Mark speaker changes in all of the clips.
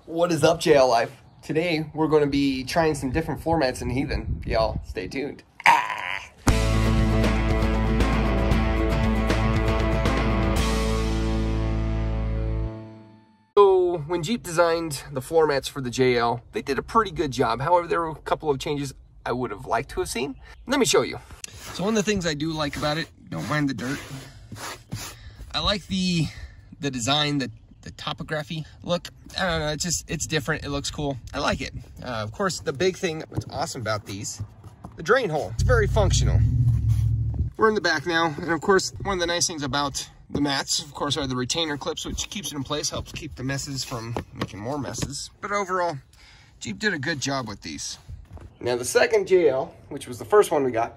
Speaker 1: What is up, JL Life? Today we're going to be trying some different floor mats in Heathen. Y'all stay tuned. So when Jeep designed the floor mats for the JL, they did a pretty good job. However, there were a couple of changes I would have liked to have seen. Let me show you. So one of the things I do like about it, don't mind the dirt. I like the design, the topography look. I don't know, it's different. It looks cool. I like it. Of course, the big thing, what's awesome about these, the drain hole. It's very functional. We're in the back now, and of course, one of the nice things about the mats, of course, are the retainer clips, which keeps it in place, helps keep the messes from making more messes. But overall, Jeep did a good job with these. Now, the second JL, which was the first one we got,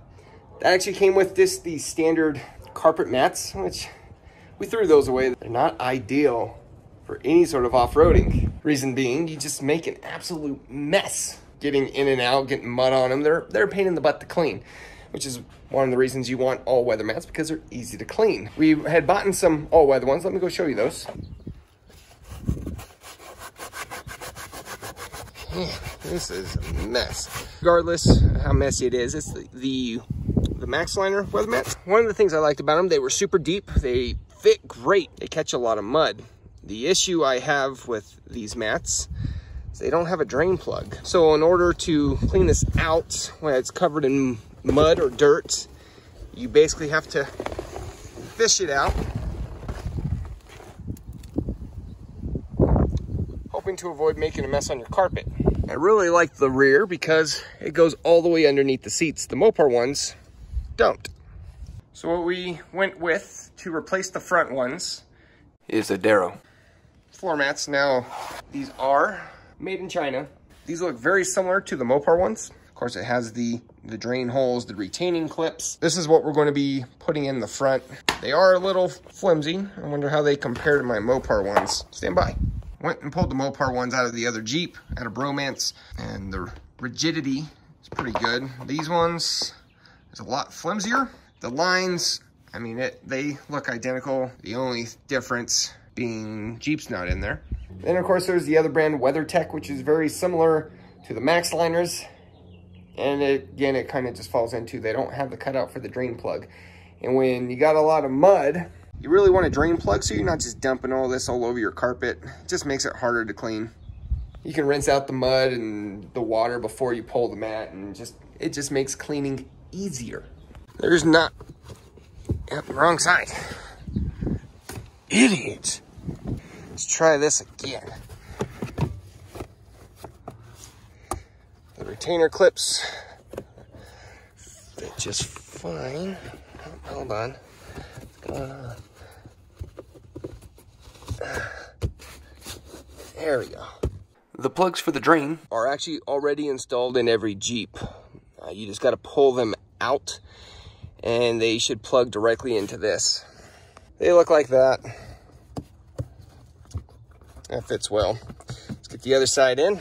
Speaker 1: that actually came with these standard carpet mats, which we threw those away. They're not ideal for any sort of off-roading. Reason being, you just make an absolute mess getting in and out, getting mud on them. They're a pain in the butt to clean, which is one of the reasons you want all-weather mats, because they're easy to clean. We had bought some all-weather ones. Let me go show you those. This is a mess. Regardless of how messy it is, it's the Max Liner weather mat. One of the things I liked about them, they were super deep. They fit great. They catch a lot of mud. The issue I have with these mats is they don't have a drain plug. So in order to clean this out when it's covered in mud or dirt, you basically have to fish it out, hoping to avoid making a mess on your carpet. I really like the rear because it goes all the way underneath the seats. The Mopar ones don't. So what we went with to replace the front ones is a Darrell floor mats. Now, these are made in China. These look very similar to the Mopar ones. Of course, it has the drain holes, the retaining clips. This is what we're going to be putting in the front. They are a little flimsy. I wonder how they compare to my Mopar ones. Stand by. Went and pulled the Mopar ones out of the other Jeep, out of Bromance, and the rigidity is pretty good. These ones is a lot flimsier. The lines, I mean, they look identical. The only difference being Jeep's not in there. Then, of course, there's the other brand, WeatherTech, which is very similar to the Max Liners. And again, it kind of just falls into, they don't have the cutout for the drain plug. And when you got a lot of mud, you really want a drain plug so you're not just dumping all this all over your carpet. It just makes it harder to clean. You can rinse out the mud and the water before you pull the mat, and it just makes cleaning easier. There's not, yep, wrong side. Idiot. Let's try this again. The retainer clips fit just fine. Oh, hold on. What's going on? There we go. The plugs for the drain are actually already installed in every Jeep. You just got to pull them out, and they should plug directly into this. They look like that. That fits well. Let's get the other side in.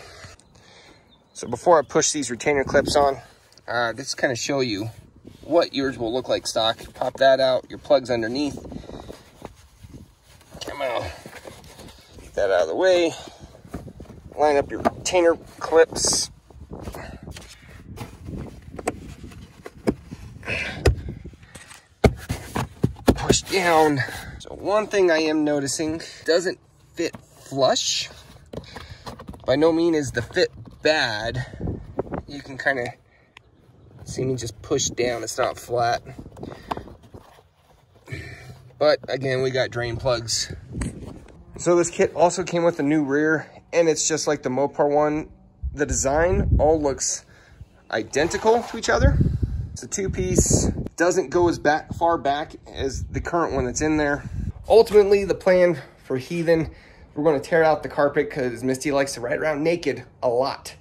Speaker 1: So before I push these retainer clips on, just kind of show you what yours will look like stock. Pop that out, your plug's underneath. Come on. Get that out of the way. Line up your retainer clips. Push down. So one thing I am noticing, doesn't fit flush. By no means is the fit bad. You can kind of see me just push down. It's not flat. But again, we got drain plugs. So this kit also came with a new rear, and it's just like the Mopar one. The design all looks identical to each other. It's a two-piece. Doesn't go as far back as the current one that's in there. Ultimately, the plan for Heathen, we're going to tear out the carpet because Misty likes to ride around naked a lot.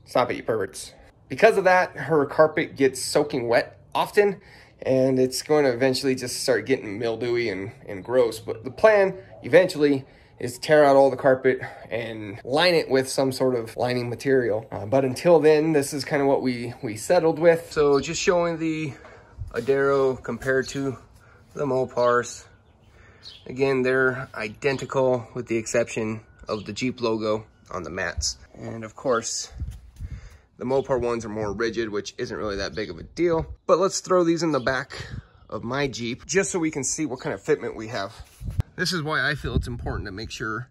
Speaker 1: Stop it, you perverts. Because of that, her carpet gets soaking wet often, and it's going to eventually just start getting mildewy and gross. But the plan eventually is to tear out all the carpet and line it with some sort of lining material. But until then, this is kind of what we settled with. So just showing the Oedro compared to the Mopars. Again, they're identical with the exception of the Jeep logo on the mats. And of course, the Mopar ones are more rigid, which isn't really that big of a deal. But let's throw these in the back of my Jeep just so we can see what kind of fitment we have. This is why I feel it's important to make sure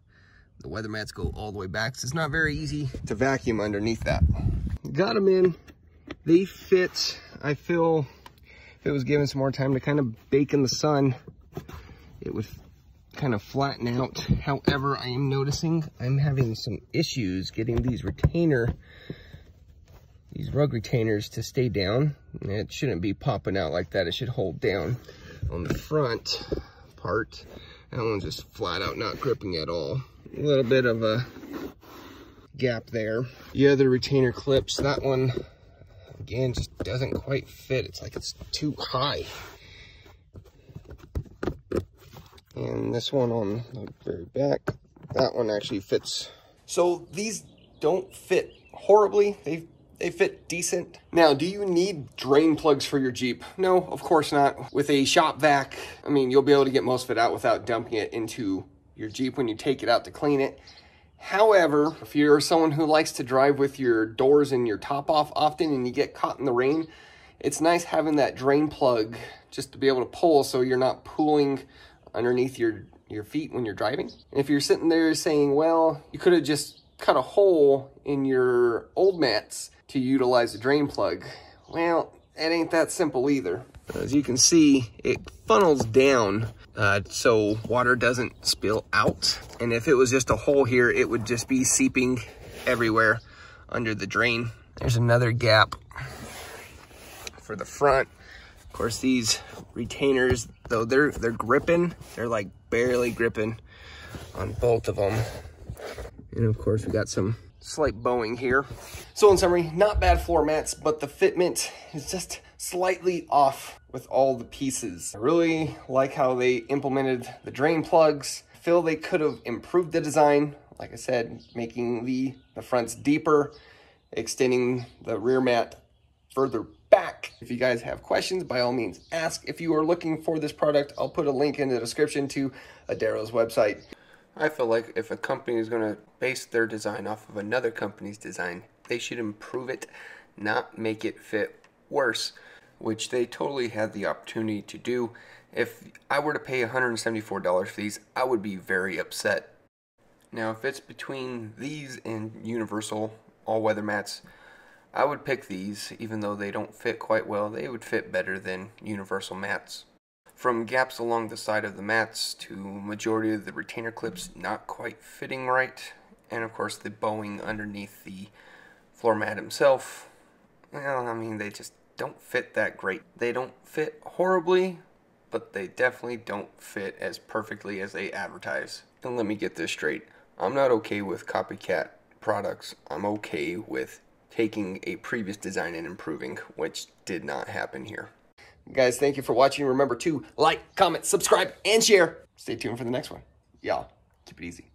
Speaker 1: the weather mats go all the way back. So it's not very easy to vacuum underneath that. Got them in. They fit. I feel if it was given some more time to kind of bake in the sun, it would kind of flatten out. However, I am noticing I'm having some issues getting these rug retainers to stay down. And it shouldn't be popping out like that. It should hold down on the front part. That one's just flat out not gripping at all. A little bit of a gap there. The other retainer clips, that one again just doesn't quite fit. It's like it's too high. And this one on the very back, that one actually fits. So these don't fit horribly. They fit decent. Now, do you need drain plugs for your Jeep? No, of course not. With a shop vac, I mean, you'll be able to get most of it out without dumping it into your Jeep when you take it out to clean it. However, if you're someone who likes to drive with your doors and your top off often and you get caught in the rain, it's nice having that drain plug just to be able to pull so you're not pooling underneath your feet when you're driving. And if you're sitting there saying, well, you could have just cut a hole in your old mats to utilize a drain plug, well, it ain't that simple either. As you can see, it funnels down so water doesn't spill out. And if it was just a hole here, it would just be seeping everywhere under the drain. There's another gap for the front. Of course, these retainers, though they're gripping, they're like barely gripping on both of them. And of course, we got some slight bowing here. So in summary, not bad floor mats, but the fitment is just slightly off with all the pieces. I really like how they implemented the drain plugs. I feel they could have improved the design. Like I said, making the fronts deeper, extending the rear mat further back. If you guys have questions, by all means ask. If you are looking for this product, I'll put a link in the description to Darrell's website. I feel like if a company is going to base their design off of another company's design, they should improve it, not make it fit worse, which they totally had the opportunity to do. If I were to pay $174 for these, I would be very upset. Now, if it's between these and universal all-weather mats, I would pick these. Even though they don't fit quite well, they would fit better than universal mats. From gaps along the side of the mats to majority of the retainer clips not quite fitting right, and of course the bowing underneath the floor mat himself, well, I mean, they just don't fit that great. They don't fit horribly, but they definitely don't fit as perfectly as they advertise. And let me get this straight. I'm not okay with copycat products. I'm okay with taking a previous design and improving, which did not happen here. Guys, thank you for watching. Remember to like, comment, subscribe, and share. Stay tuned for the next one. Y'all, keep it easy.